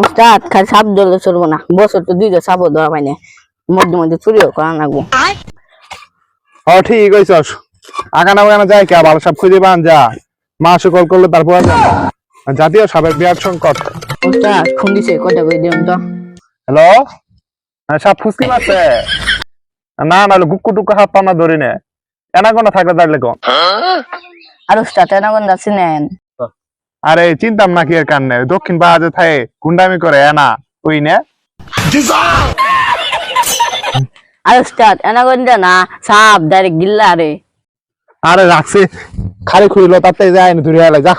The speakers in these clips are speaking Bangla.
উস্তাদ খালি সাপ ধরলে চলবো না, বছর তো দুইটা সাপও ধরা পাইনি, মধ্যে মধ্যে চুরিও করা লাগবো। ও ঠিক হইছস, আগানা আগানা যায় কে ভালো সাপ খুঁজে পান যা, মাসে কল করলে তারপর জাতীয় সাপের বিরাট সংকট। উস্তাদ ফোন দিছে, কয়টা করে দিন তো। হ্যালো, সাপ ফুসকি মারছে না, না গুক্কু টুকু হাত পানা ধরি নে, এনাগোনা থাকলে দাঁড়লে কোন। আর উস্তাদ এনাগোনা চিনেন? আরে চিন্তাম নাকি এর কারণে, দক্ষিণ বাহাজে থাকে গুন্ডামি করে এনা ওই নে। আর উস্তাদ এনাগোনা না, সাপ ডাইরেক্ট গিল্লা রে। আরে রাখছে খালি খুঁড়লো তাতে যায় না, ধরে যা।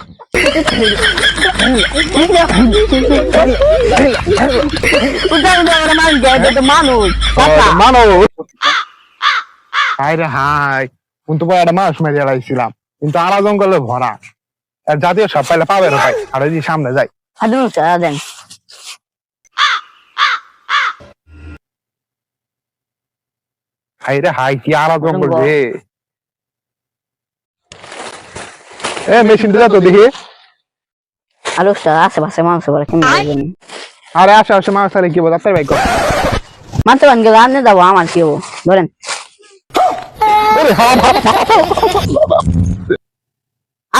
হাই রে হাই, কিন্তু একটা মানুষ মেরে লাইছিলাম, কিন্তু আলা জঙ্গলে ভরা, আর জাতীয় সাপ পাইলে পাবে ভাই, আর ওই সামনে যাই। দেন হাই রে হাই, কি আলা জঙ্গল রে। এ মেশিন দিলা তো দেখি। আর উস্তাদ আশেপাশে মানুষ বলে কেমন লাগবেন? আরে আশেপাশে মানুষ তাহলে কি বল, আপনার ভাই কর মাত্র গেলে আনে যাবো, আমার কি হবো ধরেন।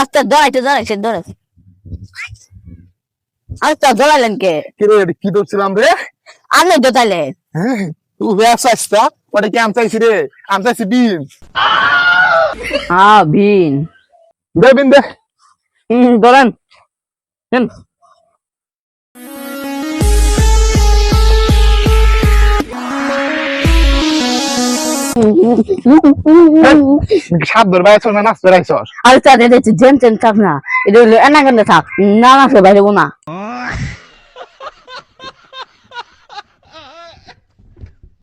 আস্তে ধরাইছে ধরাইছে ধরাইছে। আস্তে ধরাইলেন কে? কি ধরছিলাম রে? আনে তো তাইলে তুই ব্যবসা ওটা কি আম চাইছি রে, আম চাইছি বিন। হ্যাঁ বিন দে বিন দে। ধরেন সাপ ধরবা আইছস না নাচ ধরাইছস? আর তাদের জেন চেন থাক না, এটা হলো এনাগন্ডা থাক, না নাচে বাইরে না।